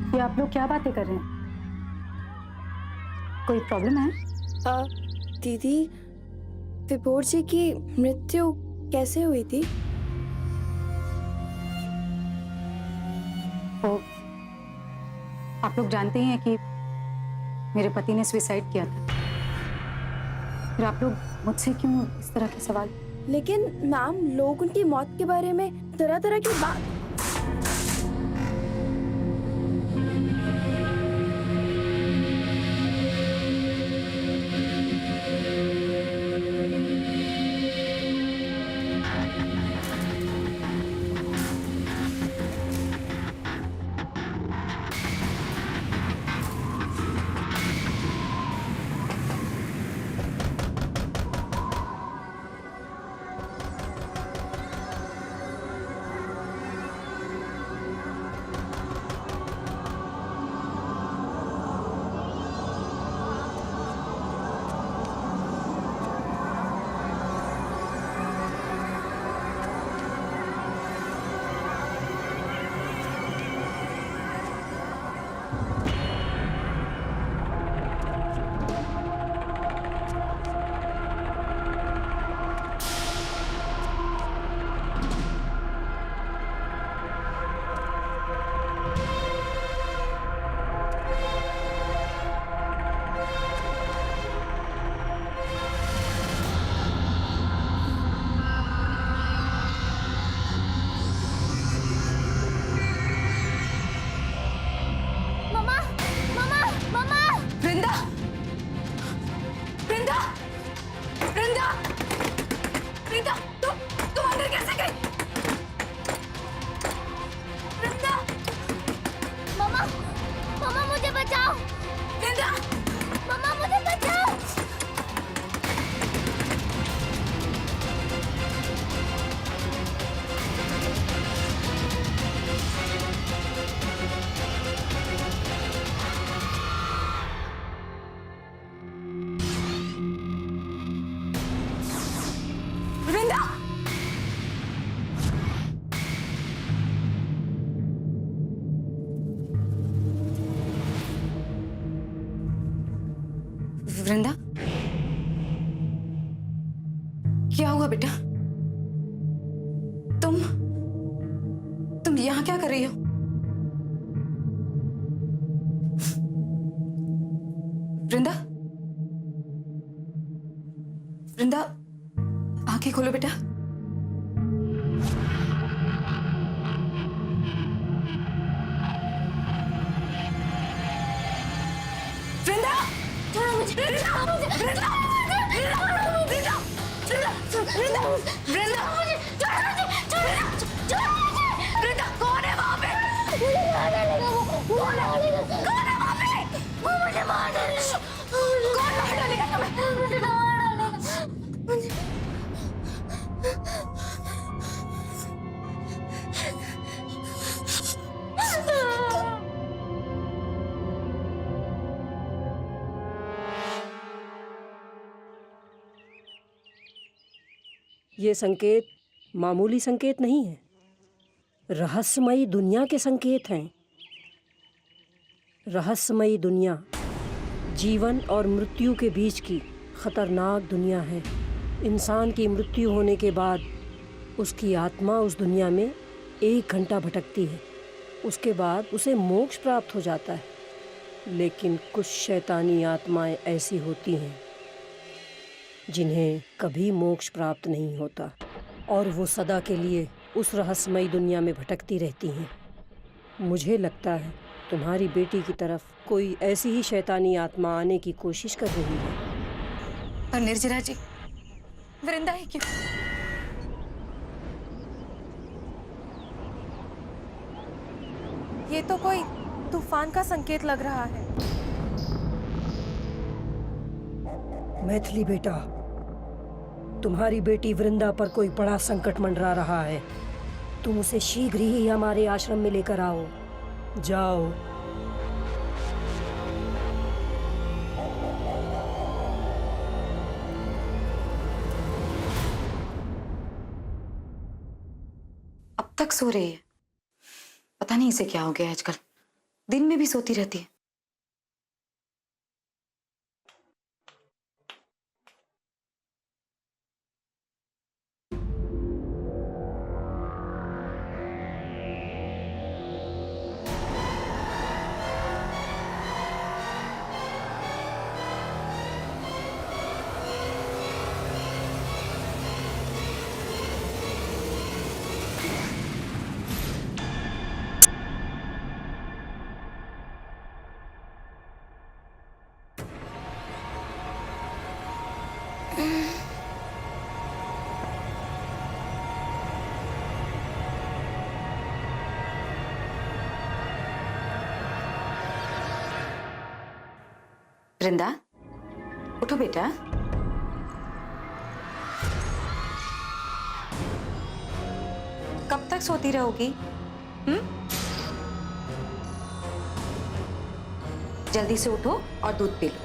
ये आप लोग क्या बातें कर रहे हैं? कोई प्रॉब्लम है? दीदी, विभोर जी की मृत्यु कैसे हुई थी? तो आप लोग जानते ही हैं कि मेरे पति ने सुसाइड किया था। फिर आप लोग मुझसे क्यों इस तरह के सवाल? लेकिन मैम, लोग उनकी मौत के बारे में तरह तरह की बात। मम्मा, मम्मा, मम्मा! वृंदा! वृंदा! वृंदा! वृंदा! तुम अंदर कैसे गई? वृंदा! मम्मा, मम्मा मुझे बचाओ! वृंदा! मम्मा मुझे बचाओ! वृंदा! वृंदा, क्या हुआ बेटा? तुम यहाँ क्या कर रही हो? वृंदा! वृंदा, आंखें खोलो बेटा। वृंदा! छोड़ो मुझे! वृंदा! वृंदा! वृंदा! वृंदा! वृंदा! वृंदा, कौन है वहाँ पे? मुझे मार डालेगा वो! कौन है वहाँ पे? वो मुझे मार डालेगा! कौन मार डालेगा तुम्हें? मुझे मार डालेगा! ये संकेत मामूली संकेत नहीं है, रहस्यमयी दुनिया के संकेत हैं। रहस्यमयी दुनिया जीवन और मृत्यु के बीच की खतरनाक दुनिया है। इंसान की मृत्यु होने के बाद उसकी आत्मा उस दुनिया में 1 घंटा भटकती है। उसके बाद उसे मोक्ष प्राप्त हो जाता है। लेकिन कुछ शैतानी आत्माएं ऐसी होती हैं जिन्हें कभी मोक्ष प्राप्त नहीं होता और वो सदा के लिए उस रहस्यमयी दुनिया में भटकती रहती हैं। मुझे लगता है तुम्हारी बेटी की तरफ कोई ऐसी ही शैतानी आत्मा आने की कोशिश कर रही है। पर निर्जरा जी, वृंदा ही क्यों? ये तो कोई तूफान का संकेत लग रहा है। मैथिली बेटा, तुम्हारी बेटी वृंदा पर कोई बड़ा संकट मंडरा रहा है। तुम उसे शीघ्र ही हमारे आश्रम में लेकर आओ। जाओ। अब तक सो रही है। पता नहीं इसे क्या हो गया आजकल। दिन में भी सोती रहती है। वृंदा, उठो बेटा। कब तक सोती रहोगी? जल्दी से उठो और दूध पी लो।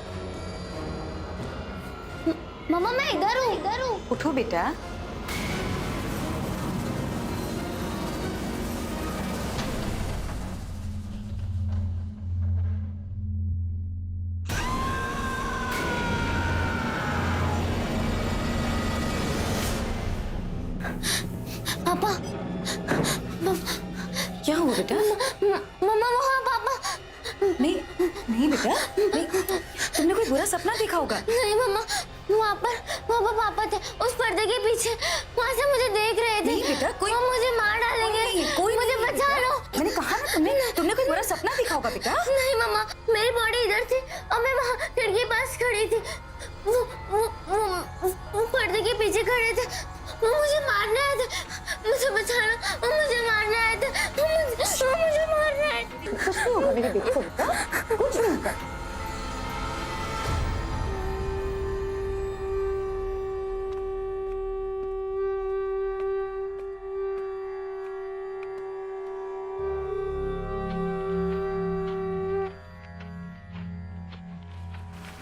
मम्मा मैं इधर हूँ। उठो बेटा। पापा, क्या हुआ बेटा? मम्मा वहाँ पापा। नहीं नहीं बेटा, नहीं, तुमने कोई बुरा सपना देखा होगा। नहीं मम्मा, वहाँ पर पापा थे उस पर्दे के पीछे, वहाँ से मुझे देख रहे थे। नहीं बेटा, कोई वो मुझे मार डालेंगे। कोई मुझे नहीं, बचा लो। मैंने कहा ना तुमने कोई बुरा सपना देखा होगा बेटा। नहीं मम्मा, मेरी बॉडी इधर थी और मैं वहाँ खिड़की के पास खड़ी थी। वो पर्दे के पीछे खड़े थे, वो मुझे मारने आए थे। मुझे बचाना, वो मुझे मारने आए थे। वो मुझे मारने आए थे। कुछ नहीं होगा मेरे बेटे को बेटा, कुछ नहीं होगा।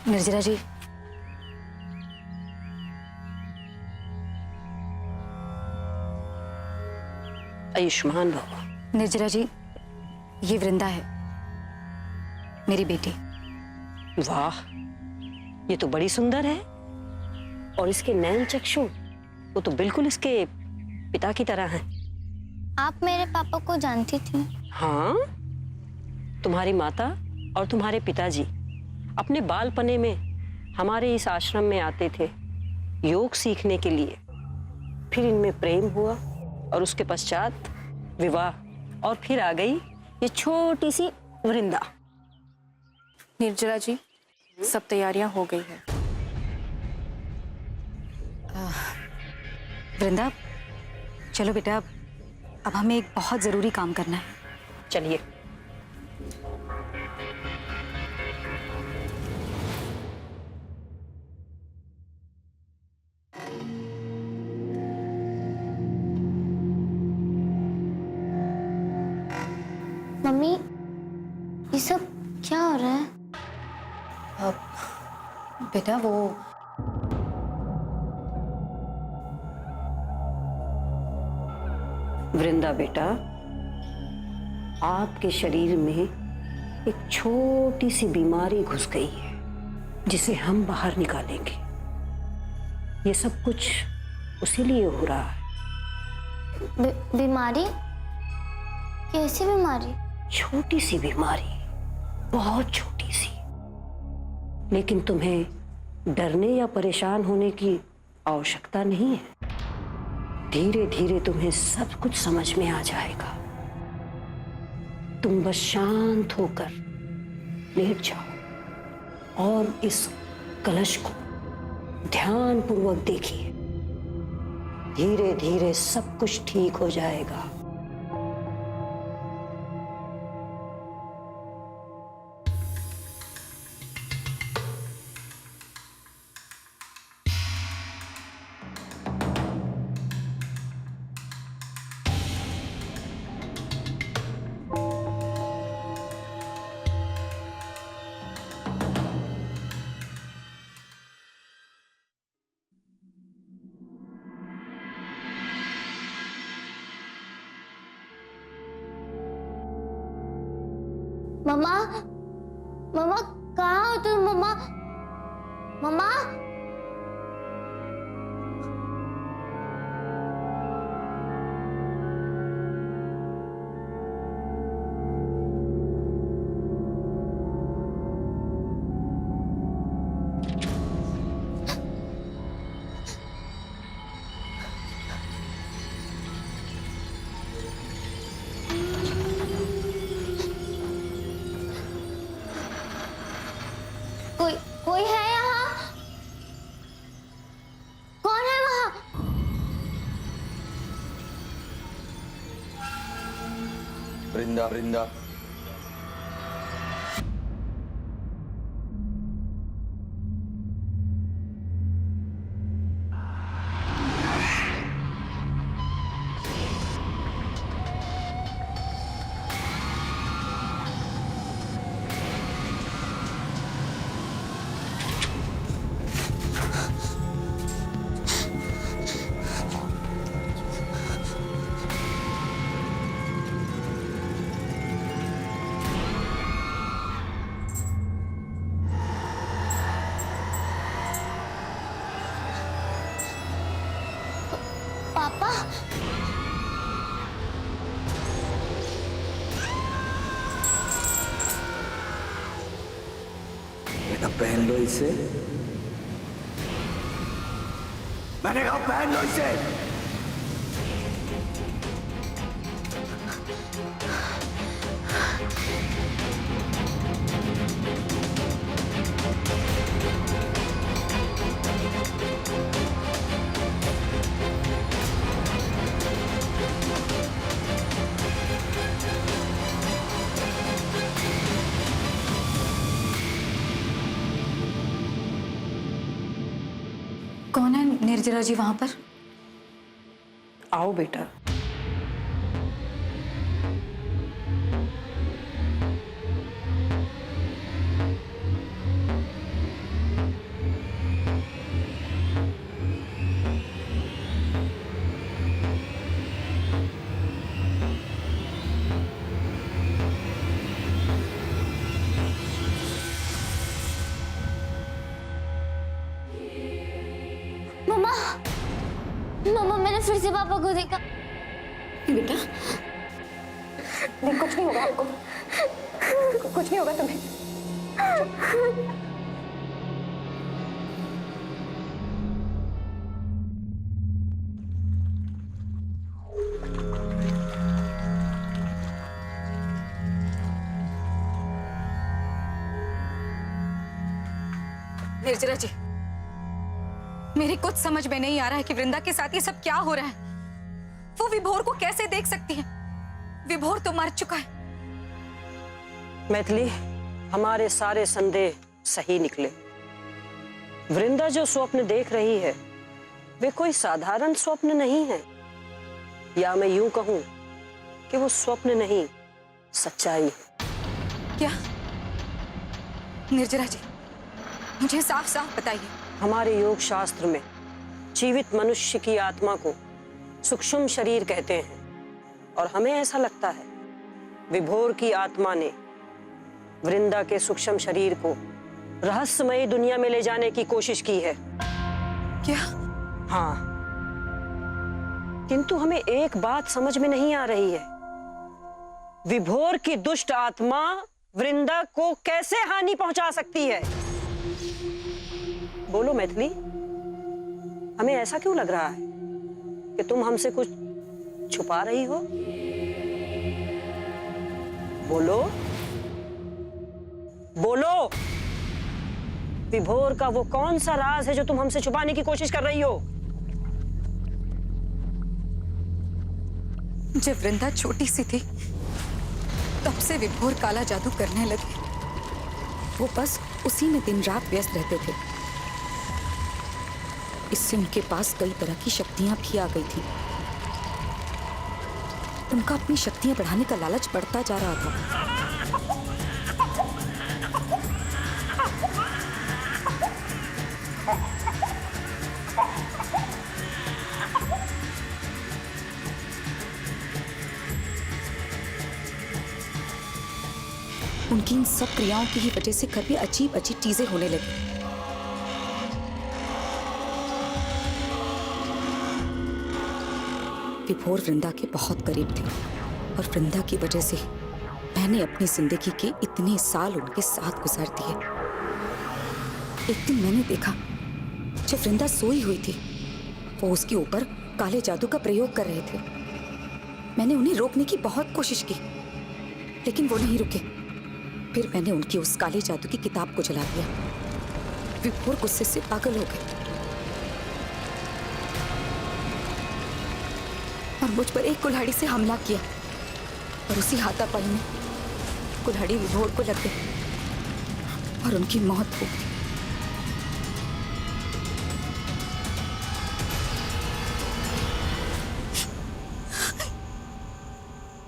निर्जरा जी, आयुष्मान भव। निर्जरा जी, ये वृंदा है, मेरी बेटी। वाह, ये तो बड़ी सुंदर है। और इसके नैन चक्षु, वो तो बिल्कुल इसके पिता की तरह हैं। आप मेरे पापा को जानती थी? हाँ, तुम्हारी माता और तुम्हारे पिताजी अपने बालपने में हमारे इस आश्रम में आते थे योग सीखने के लिए। फिर इनमें प्रेम हुआ और उसके पश्चात विवाह, और फिर आ गई ये छोटी सी वृंदा। निर्जला जी, सब तैयारियां हो गई हैं। वृंदा, चलो बेटा, अब हमें एक बहुत जरूरी काम करना है। चलिए। मम्मी, ये सब क्या हो रहा है? बेटा वो वृंदा बेटा, आपके शरीर में एक छोटी सी बीमारी घुस गई है, जिसे हम बाहर निकालेंगे। ये सब कुछ उसी लिए हो रहा है। बीमारी? कैसी बीमारी? छोटी सी बीमारी, बहुत छोटी सी। लेकिन तुम्हें डरने या परेशान होने की आवश्यकता नहीं है। धीरे धीरे तुम्हें सब कुछ समझ में आ जाएगा। तुम बस शांत होकर लेट जाओ और इस कलश को ध्यानपूर्वक देखिए। धीरे धीरे सब कुछ ठीक हो जाएगा। मम्मा, मम्मा कहाँ हो तुम? मम्मा, मम्मा। कोई कोई है यहाँ? कौन है वहाँ? वृंदा, वृंदा। पापा, बेटा पहन लो इसे। मैंने कहा पहन लो इसे। कौन है निर्जरा जी वहां पर? आओ बेटा। मम्मा, मम्मा मैंने फिर से पापा को देखा। बेटा कुछ नहीं होगा आपको, कुछ नहीं होगा तुम्हें। निर्जरा जी, मेरी कुछ समझ में नहीं आ रहा है कि वृंदा के साथ ये सब क्या हो रहा है। वो विभोर को कैसे देख सकती है? विभोर तो मर चुका है। मैथिली, हमारे सारे संदेह सही निकले। वृंदा जो स्वप्न देख रही है वे कोई साधारण स्वप्न नहीं है, या मैं यूं कहूं कि वो स्वप्न नहीं सच्चाई है। क्या? निर्जरा जी, मुझे साफ साफ बताइए। हमारे योग शास्त्र में जीवित मनुष्य की आत्मा को सूक्ष्म शरीर कहते हैं, और हमें ऐसा लगता है विभोर की आत्मा ने वृंदा के सूक्ष्म शरीर को रहस्यमयी दुनिया में ले जाने की कोशिश की है। क्या? हाँ, किंतु हमें एक बात समझ में नहीं आ रही है, विभोर की दुष्ट आत्मा वृंदा को कैसे हानि पहुंचा सकती है? बोलो मैथिली, हमें ऐसा क्यों लग रहा है कि तुम हमसे कुछ छुपा रही हो? बोलो बोलो, विभोर का वो कौन सा राज है जो तुम हमसे छुपाने की कोशिश कर रही हो? जब वृंदा छोटी सी थी तब से विभोर काला जादू करने लगे। वो बस उसी में दिन रात व्यस्त रहते थे। इससे उनके पास कई तरह की शक्तियां भी आ गई थी। उनका अपनी शक्तियां बढ़ाने का लालच बढ़ता जा रहा था। उनकी इन सब क्रियाओं की ही वजह से घर में अजीब अजीब चीजें होने लगी। विभोर वृंदा के बहुत करीब थे और वृंदा की वजह से मैंने अपनी जिंदगी के इतने साल उनके साथ गुजार दिए। एक दिन मैंने देखा जब वृंदा सोई हुई थी, वो उसके ऊपर काले जादू का प्रयोग कर रहे थे। मैंने उन्हें रोकने की बहुत कोशिश की, लेकिन वो नहीं रुके। फिर मैंने उनकी उस काले जादू की किताब को जला दिया। विभोर गुस्से से पागल हो गए और मुझ पर एक कुल्हाड़ी से हमला किया, और उसी हाथापाई में कुल्हाड़ी विभोर को लग गई और उनकी मौत हो गई।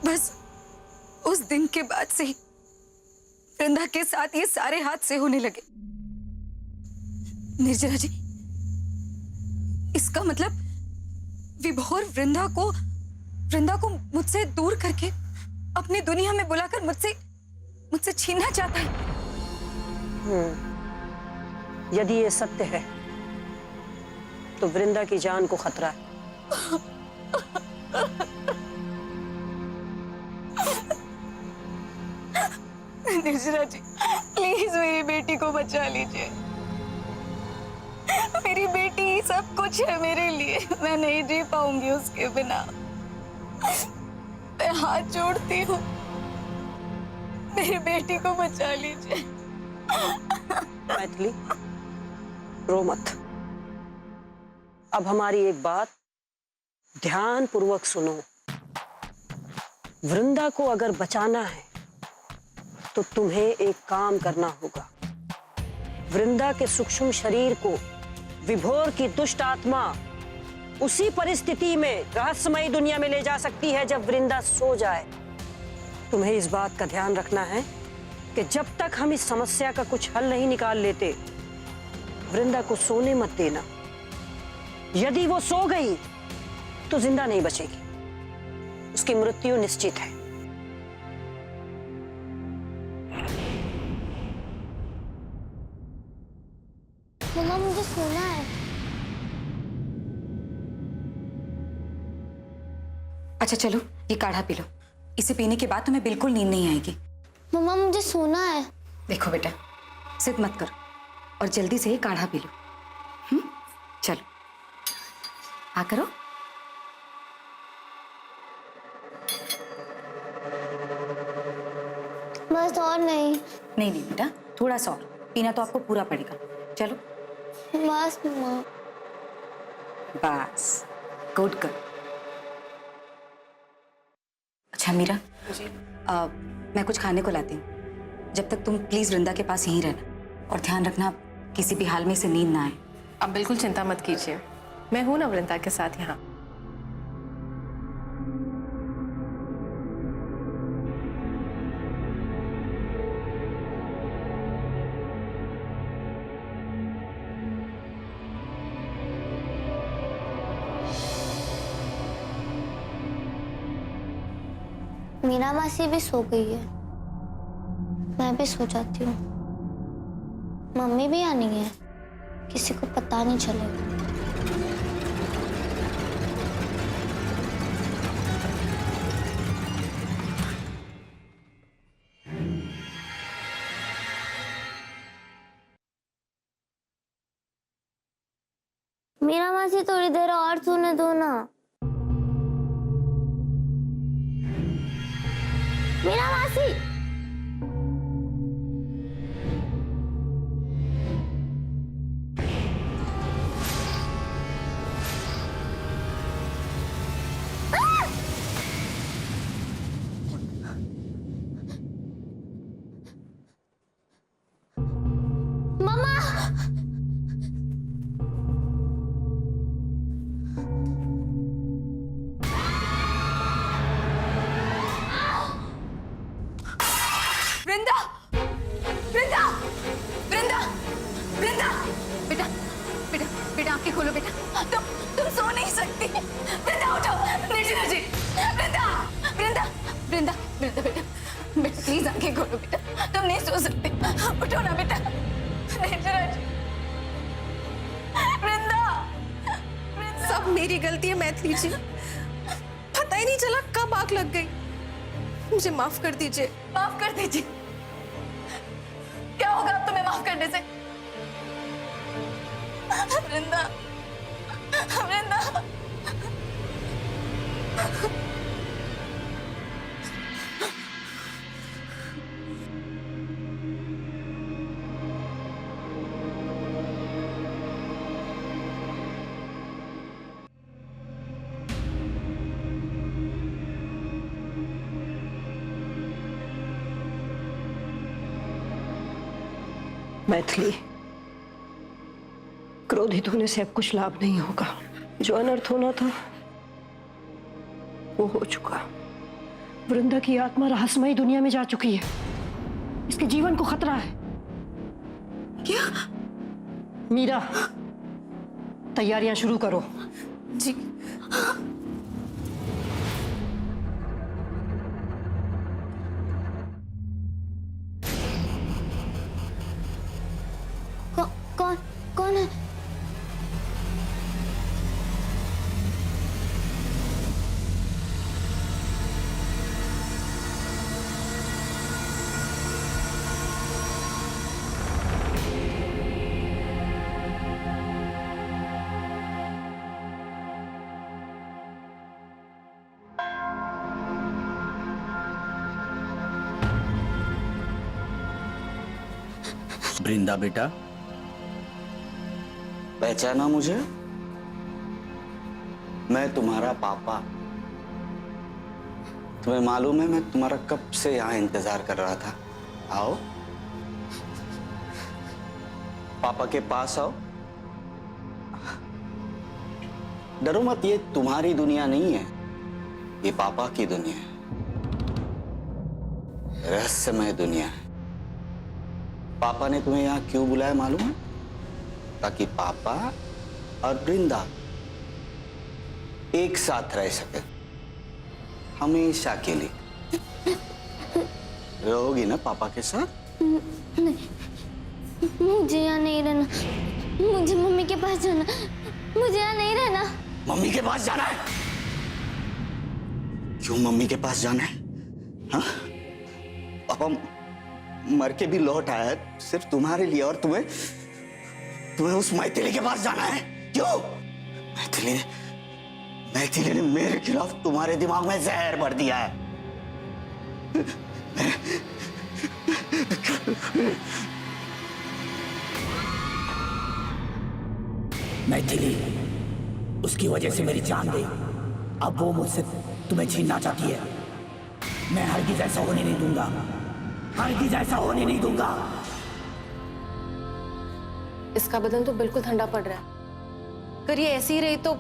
बस उस दिन के बाद से ही वृंदा के साथ ये सारे हादसे होने लगे। निर्जरा जी, इसका मतलब विभोर वृंदा को मुझसे दूर करके अपनी दुनिया में बुलाकर मुझसे छीनना चाहता है। यदि ये सत्य है तो वृंदा की जान को खतरा है। निर्जरा जी, प्लीज मेरी बेटी को बचा लीजिए। मेरी बेटी ही सब कुछ है मेरे लिए। मैं नहीं जी पाऊंगी उसके बिना। मैं हाथ जोड़ती हूँ, मेरी बेटी को बचा लीजिए। मैथिली, रो मत। अब हमारी एक बात ध्यान पूर्वक सुनो। वृंदा को अगर बचाना है तो तुम्हें एक काम करना होगा। वृंदा के सूक्ष्म शरीर को विभोर की दुष्ट आत्मा उसी परिस्थिति में रहस्यमयी दुनिया में ले जा सकती है जब वृंदा सो जाए। तुम्हें इस बात का ध्यान रखना है कि जब तक हम इस समस्या का कुछ हल नहीं निकाल लेते, वृंदा को सोने मत देना। यदि वो सो गई तो जिंदा नहीं बचेगी, उसकी मृत्यु निश्चित है। मम्मा मुझे सोना है। अच्छा चलो, ये काढ़ा पी लो। इसे पीने के बाद तुम्हें बिल्कुल नींद नहीं आएगी। मम्मा मुझे सोना है। देखो बेटा, जिद मत करो और जल्दी से ये काढ़ा पी लो। चलो आ करो। बस और नहीं। नहीं नहीं बेटा, थोड़ा सा और पीना तो आपको पूरा पड़ेगा। चलो बस मम्मा। बस, गुड गर्ल। अच्छा मीरा जी, मैं कुछ खाने को लाती हूँ। जब तक तुम प्लीज वृंदा के पास यहीं रहना और ध्यान रखना किसी भी हाल में इसे नींद ना आए। आप बिल्कुल चिंता मत कीजिए, मैं हूं ना वृंदा के साथ यहाँ। मीना मासी भी सो गई है, मैं भी सो जाती हूँ। मम्मी भी आनी है, किसी को पता नहीं चलेगा। मीना मासी थोड़ी देर और सोने दो ना। मीना मासी, मम्मा। वृंदा, वृंदा, वृंदा, वृंदा, बेटा, बेटा, बेटा आंखें खोलो बेटा। तुम सो नहीं सकती। वृंदा उठो। निर्जरा जी, वृंदा, वृंदा, वृंदा, वृंदा बेटा, बेटा प्लीज आंखें खोलो बेटा, तुम नहीं सो सकते, उठो ना बेटा। निर्जरा जी, वृंदा, सब मेरी गलती है मैथिली जी, पता ही नहीं चला कब आग लग गई। मुझे माफ कर दीजिए। माफ कर दीजिए। क्या होगा अब तुम्हें माफ करने से? वृंदा, वृंदा, मैथिली, क्रोधित होने से अब कुछ लाभ नहीं होगा। जो अनर्थ होना था वो हो चुका। वृंदा की आत्मा रहस्यमयी दुनिया में जा चुकी है। इसके जीवन को खतरा है। क्या? मीरा, तैयारियां शुरू करो। जी। कौन कौन है? वृंदा बेटा, पहचाना मुझे? मैं तुम्हारा पापा। तुम्हें मालूम है मैं तुम्हारा कब से यहां इंतजार कर रहा था। आओ, पापा के पास आओ। डरो मत, ये तुम्हारी दुनिया नहीं है, ये पापा की दुनिया है, रहस्यमय दुनिया है। पापा ने तुम्हें यहां क्यों बुलाया मालूम है? ताकि पापा और वृंदा एक साथ रह सके, हमेशा के लिए। रहोगी ना पापा के साथ? नहीं, मुझे यहाँ नहीं रहना, मुझे मम्मी के पास जाना, मुझे यहाँ नहीं रहना। मम्मी के पास जाना है? क्यों मम्मी के पास जाना है? हाँ? पापा मर के भी लौट आया है सिर्फ तुम्हारे लिए, और तुम्हें उस मैथिली के पास जाना है? क्यों? मैथिली ने मेरे खिलाफ तुम्हारे दिमाग में जहर भर दिया है। मैथिली, उसकी वजह से मेरी जान गई। अब वो मुझसे तुम्हें छीनना चाहती है। मैं हरगिज ऐसा होने नहीं दूंगा, हरगिज ऐसा होने नहीं दूंगा। इसका बदन तो बिल्कुल ठंडा पड़ रहा है। अगर ये ऐसी ही रही तो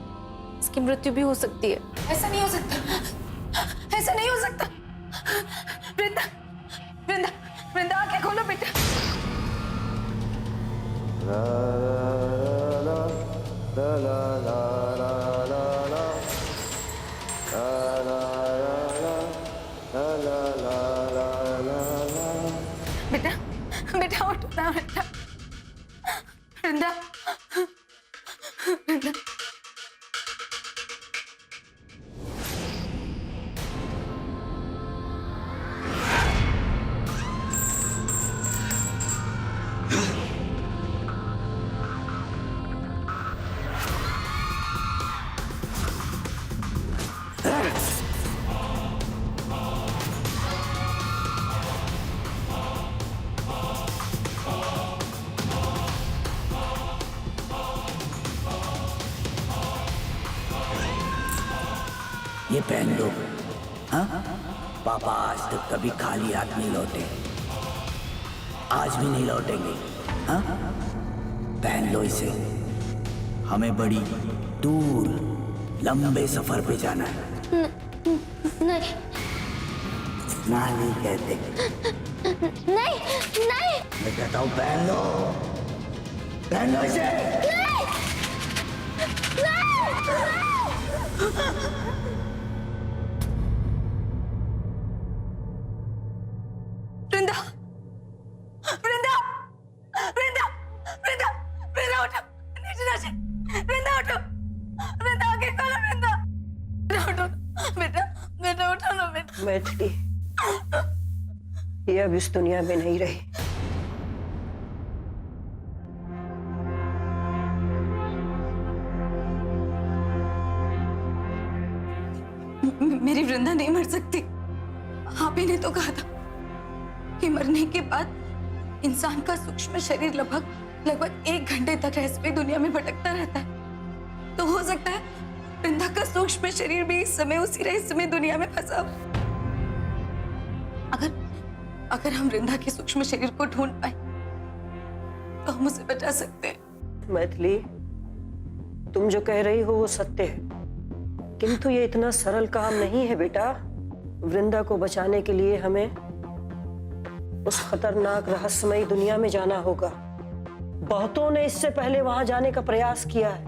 इसकी मृत्यु भी हो सकती है। ऐसा नहीं हो सकता, ऐसा नहीं हो सकता। वृंदा, वृंदा, वृंदा, आंखें खोलो बेटा। बेटा, बेटा उठो ना बेटा। वृंदा, वृंदा, ये पहन लो। हाँ? पापा आज तक कभी खाली हाथ नहीं लौटे, आज भी नहीं लौटेंगे। हाँ? पहन लो इसे। हमें बड़ी दूर लंबे सफर पे जाना है। नहीं नहीं कहते। नहीं नहीं, मैं कहता हूँ पहन लो, पहन लो इसे। मैथिली, ये अब इस दुनिया में नहीं रही। मेरी वृंदा नहीं मर सकती। आप ही ने तो कहा था कि मरने के बाद इंसान का सूक्ष्म शरीर लगभग 1 घंटे तक रहस्यमय दुनिया में भटकता रहता है। तो हो सकता है वृंदा का सूक्ष्म शरीर भी इस समय उसी रहस्यमय दुनिया में फंसा हो। अगर हम वृंदा के सूक्ष्म शरीर को ढूंढ पाए तो हम उसे बचा सकते हैं। मैथिली, तुम जो कह रही हो वो सत्य है, किंतु ये इतना सरल काम नहीं है बेटा। वृंदा को बचाने के लिए हमें उस खतरनाक रहस्यमयी दुनिया में जाना होगा। बहुतों ने इससे पहले वहां जाने का प्रयास किया है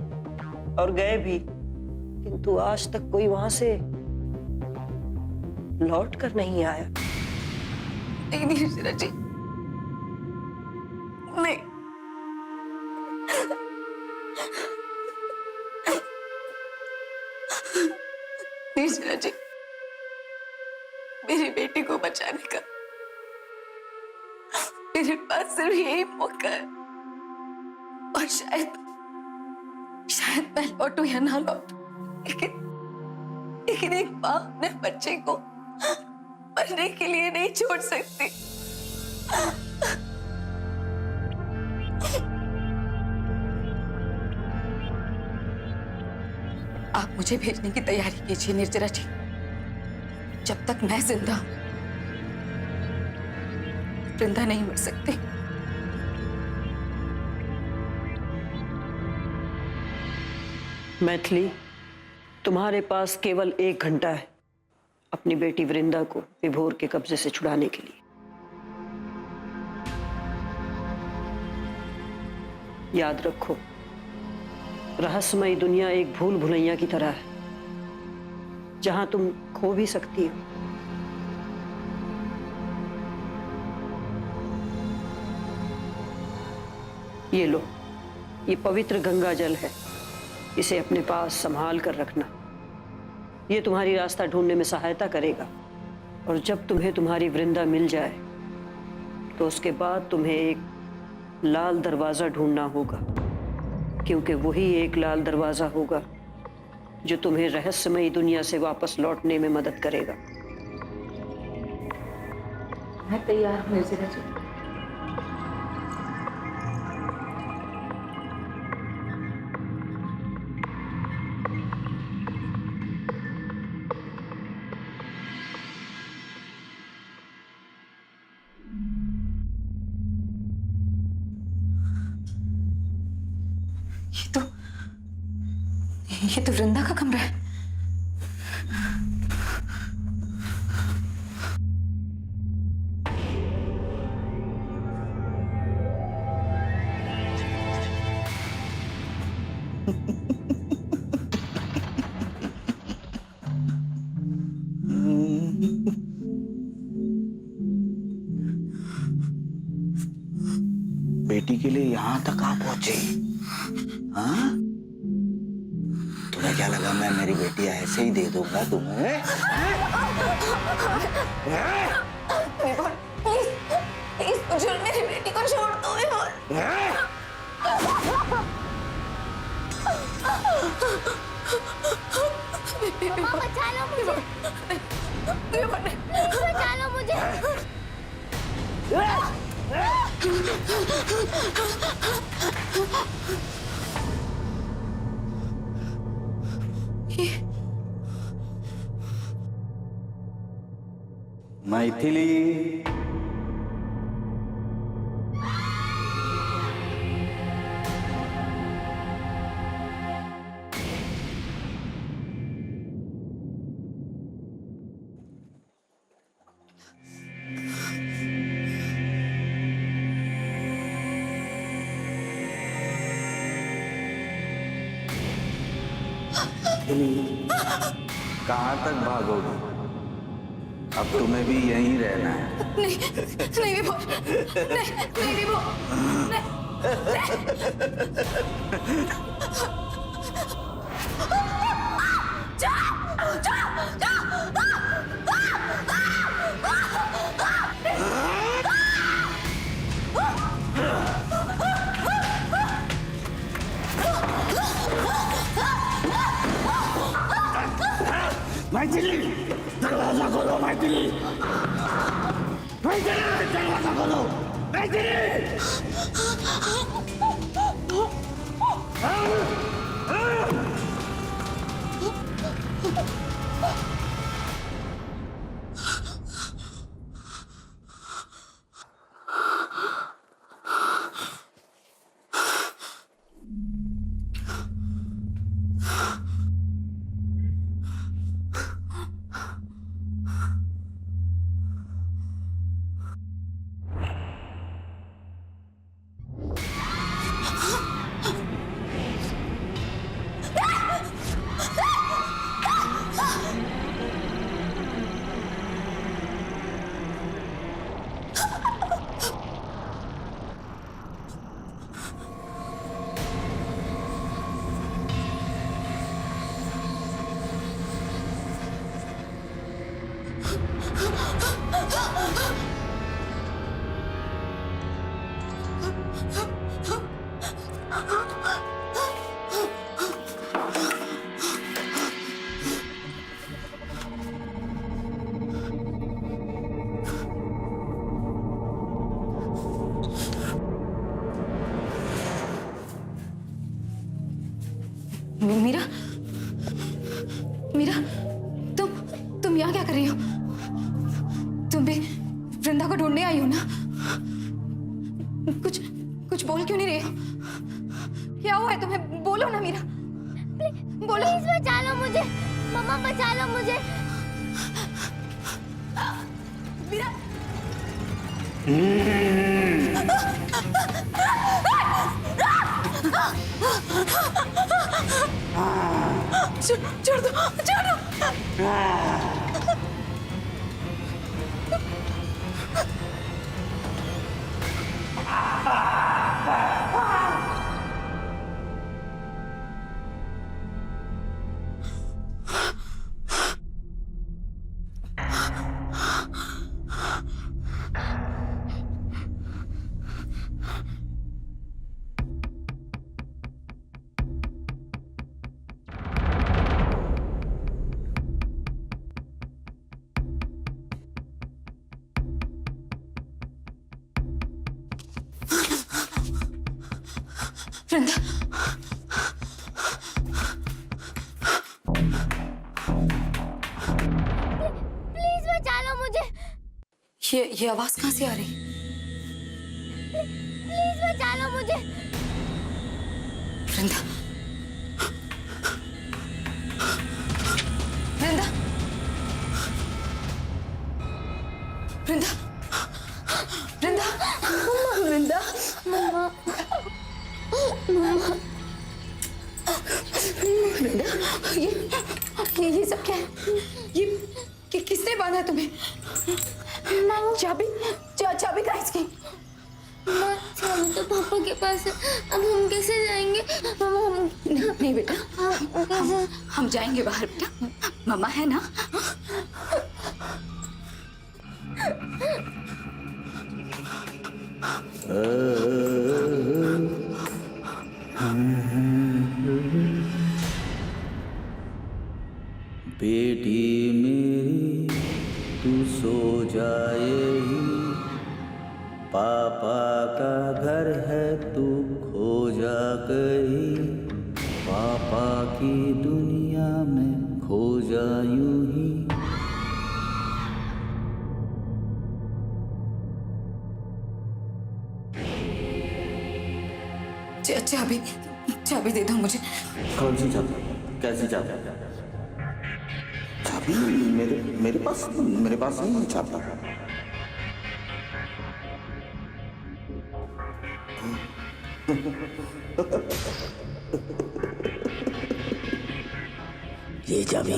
और गए भी, किंतु आज तक कोई वहां से लौट कर नहीं आया। नहीं निर्जरा जी, नहीं। निर्जरा जी, मेरी बेटी को बचाने का मेरे पास सिर्फ यही मौका है, और शायद मैं लौटू या ना लौटू, लेकिन एक माँ अपने बच्चे को मरने के लिए नहीं छोड़ सकती। आप मुझे भेजने की तैयारी कीजिए निर्जरा जी। जब तक मैं जिंदा हूं, वृंदा नहीं मर सकती। मैथिली, तुम्हारे पास केवल 1 घंटा है अपनी बेटी वृंदा को विभोर के कब्जे से छुड़ाने के लिए। याद रखो, रहस्यमयी दुनिया एक भूल भुलैया की तरह है, जहां तुम खो भी सकती हो। ये लो, ये पवित्र गंगा जल है, इसे अपने पास संभाल कर रखना। ये तुम्हारी रास्ता ढूंढने में सहायता करेगा, और जब तुम्हें तुम्हारी वृंदा मिल जाए तो उसके बाद तुम्हें एक लाल दरवाजा ढूंढना होगा, क्योंकि वही एक लाल दरवाजा होगा जो तुम्हें रहस्यमयी दुनिया से वापस लौटने में मदद करेगा। मैं तैयार हूँ निर्जरा जी। ये तो वृंदा का कमरा है। बेटी के लिए यहाँ तक आप पहुंचे? हाँ, तुम्हें क्या लगा मैं मेरी बेटी ऐसे ही दे दूंगा तुम्हें? प्लीज मुझे मेरी बेटी को छोड़ दो विभोर। बचा लो मुझे, बचा लो मुझे। मैथिली, कहाँ तक भागोगे? अब तुम्हें भी यहीं रहना है। नहीं विभोर, नहीं विभोर, नहीं। दरवाजा खोलो। मीरा, मीरा, तुम यहाँ क्या कर रही हो? तुम भी वृंदा को ढूंढने आई हो ना? कुछ बोल क्यों नहीं रही हो? क्या हुआ है तुम्हें? बोलो ना मीरा, बोलो। प्लीज बचा लो मुझे, मम्मा बचा लो मुझे। मीरा, छोड़ दो, छोड़ दो। वृंदा, प्लीज बचा लो मुझे, ये आवाज कहाँ से आ रही? प्लीज बचा लो मुझे। वृंदा, वृंदा, वृंदा, वृंदा, वृंदा, मम्मा, वृंदा, ये सब क्या है? ये किसने बांधा तुम्हें? चाबी कहाँ है इसकी? चाबी तो पापा के पास है, अब हम कैसे जाएंगे? हम नहीं बेटा, कैसे? हम जाएंगे बाहर बेटा, मम्मा है ना? बेटी मेरी तू सो जाए ही, पापा का घर है तू खो जा कहीं, पापा की दुनिया में खो जा यूं ही। चाबी दे दो मुझे। कौन सी चाबी? कैसी चाबी? चाबी मेरे पास नहीं है चाबी। ये चाबी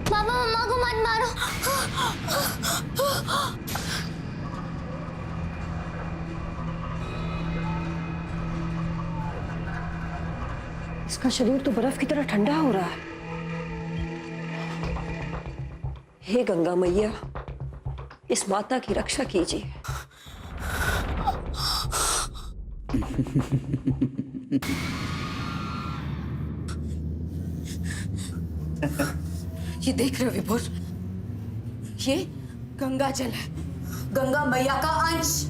पापा मम्मा को मत मारो। इसका शरीर तो बर्फ की तरह ठंडा हो रहा है। हे गंगा मैया, इस माता की रक्षा कीजिए। ये देख रहे हो विभोर, ये गंगा जल है, गंगा मैया का अंश।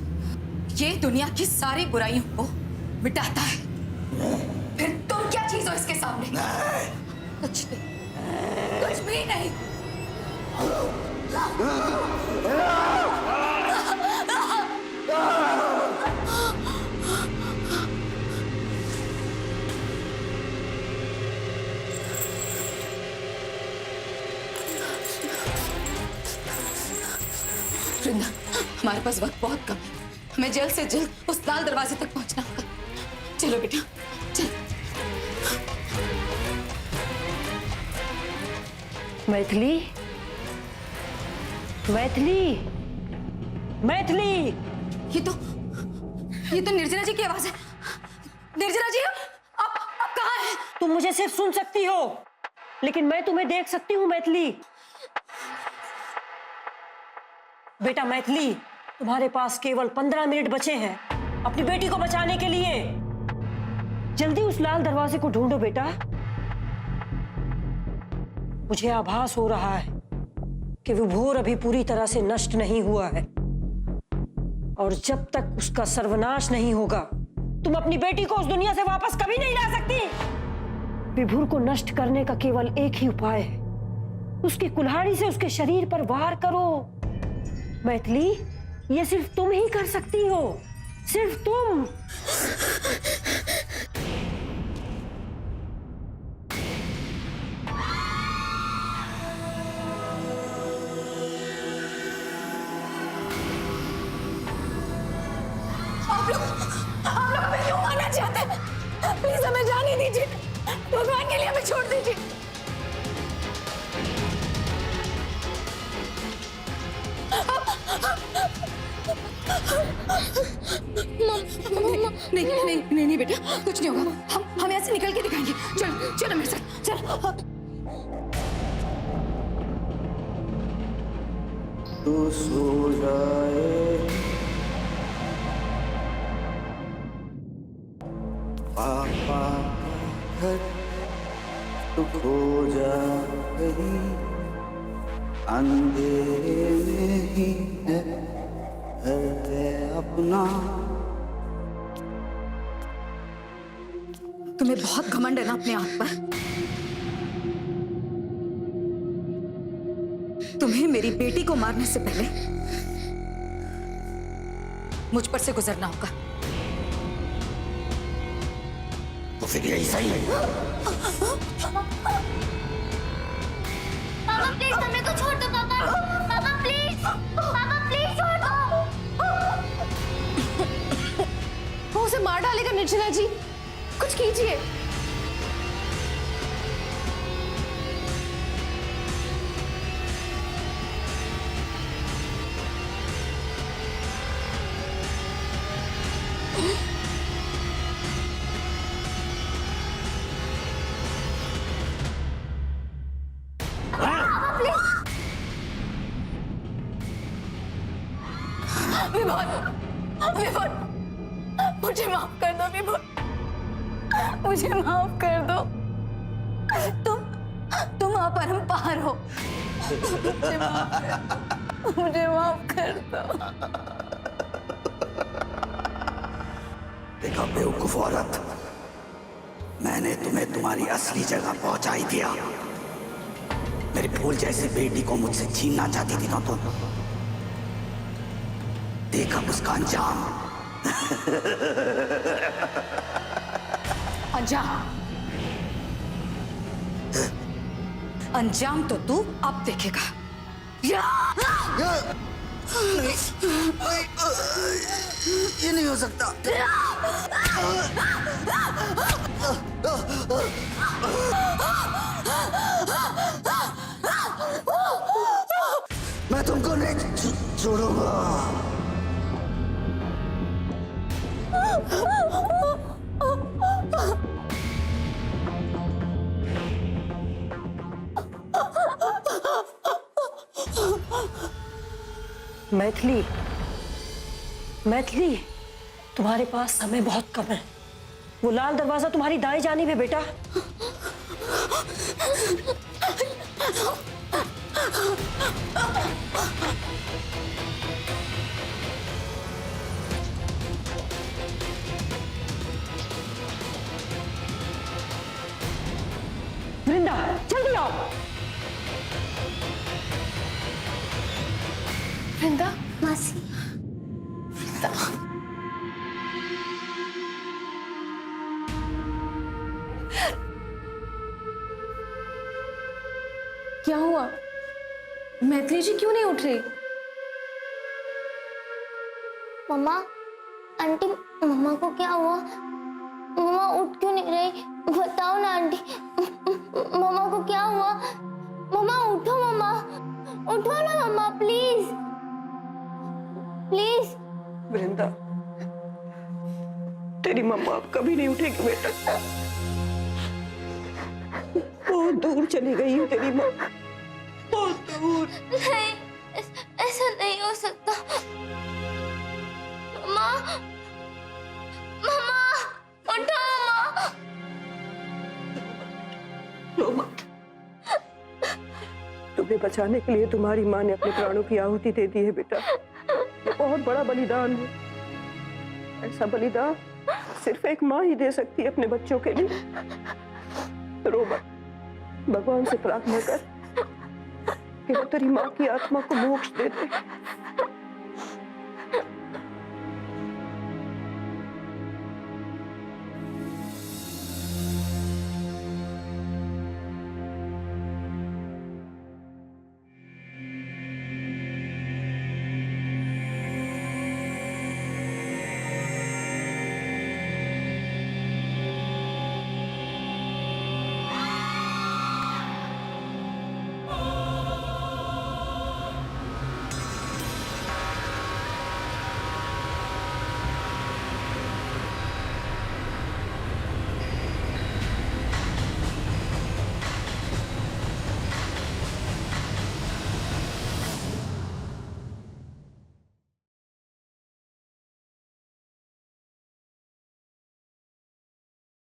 ये दुनिया की सारी बुराइयों को मिटाता है। फिर तुम क्या चीज हो इसके सामने? कुछ नहीं, कुछ भी नहीं। वृंदा, हमारे पास वक्त बहुत कम है। हमें जल्द से जल्द उस लाल दरवाजे तक पहुंचना होगा। चलो बेटा, चलो। मैथिली, मैथिली, मैथिली। ये तो निर्जना जी की आवाज है। निर्जना जी, आप कहाँ हैं? तुम मुझे सिर्फ सुन सकती हो, लेकिन मैं तुम्हें देख सकती हूँ मैथिली। बेटा मैथिली, तुम्हारे पास केवल 15 मिनट बचे हैं अपनी बेटी को बचाने के लिए। जल्दी उस लाल दरवाजे को ढूंढो बेटा। मुझे आभास हो रहा है कि विभोर अभी पूरी तरह से नष्ट नहीं हुआ है, और जब तक उसका सर्वनाश नहीं होगा तुम अपनी बेटी को उस दुनिया से वापस कभी नहीं ला सकती। विभोर को नष्ट करने का केवल एक ही उपाय है, उसकी कुल्हाड़ी से उसके शरीर पर वार करो। मैथिली, ये सिर्फ तुम ही कर सकती हो, सिर्फ तुम। आप लोग हमें क्यों मारना चाहते हैं? प्लीज हमें जाने दीजिए, भगवान के लिए हमें छोड़ दीजिए। नहीं बेटा, कुछ नहीं होगा। हम यहाँ से निकल के दिखाएंगे। चलो चलो मेरे साथ, चलो। तू सो जाए पापा का घर, तू खो जा कहीं अंधेरे में ही है घर है अपना। तुम्हें बहुत घमंड है ना अपने आप पर। तुम्हें मेरी बेटी को मारने से पहले मुझ पर से गुजरना होगा। तो फिर यही सही है। पापा प्लीज हमें तो छोड़ दो। पापा प्लीज, पापा प्लीज छोड़ दो। वो उसे मार डालेगा निर्जना जी, कुछ कीजिए। विभोर, मुझे माफ कर दो विभोर, मुझे माफ कर दो। तुम अपरंपार हो। मुझे माफ कर दो। देखा बेवकूफ औरत, मैंने तुम्हें तुम्हारी असली जगह पहुंचा ही दिया। मेरी फूल जैसी बेटी को मुझसे छीनना चाहती थी ना तुम। देखा उसका अंजाम। अंजाम तो तू अब देखेगा। ये नहीं हो सकता। मैं तुमको नहीं छोड़ूंगा। मैथिली, मैथिली, तुम्हारे पास समय बहुत कम है। वो लाल दरवाजा तुम्हारी दाएं जानिब है बेटा। वृंदा जल्दी आओ। वृंदा, मासी, क्या हुआ? मैथिली जी क्यों नहीं उठ रही? मम्मा, आंटी, मम्मा को क्या हुआ? मम्मा उठ क्यों नहीं रही? बताओ ना आंटी, मम्मा को क्या हुआ? मम्मा उठो, मम्मा उठो ना मम्मा, प्लीज प्लीज। वृंदा, तेरी मम्मा अब कभी नहीं उठेगी बेटा। बहुत दूर चली गई है तेरी माँ, बहुत दूर। नहीं, ऐसा नहीं हो सकता। मम्मा, मम्मा उठो मम्मा। रो मत। तुम्हें बचाने के लिए तुम्हारी माँ ने अपने प्राणों की आहुति दे दी है बेटा। ये बहुत बड़ा बलिदान है। ऐसा बलिदान सिर्फ एक माँ ही दे सकती है अपने बच्चों के लिए। रो मत, भगवान से प्रार्थना कर कि वो तेरी माँ की आत्मा को मोक्ष दे दे।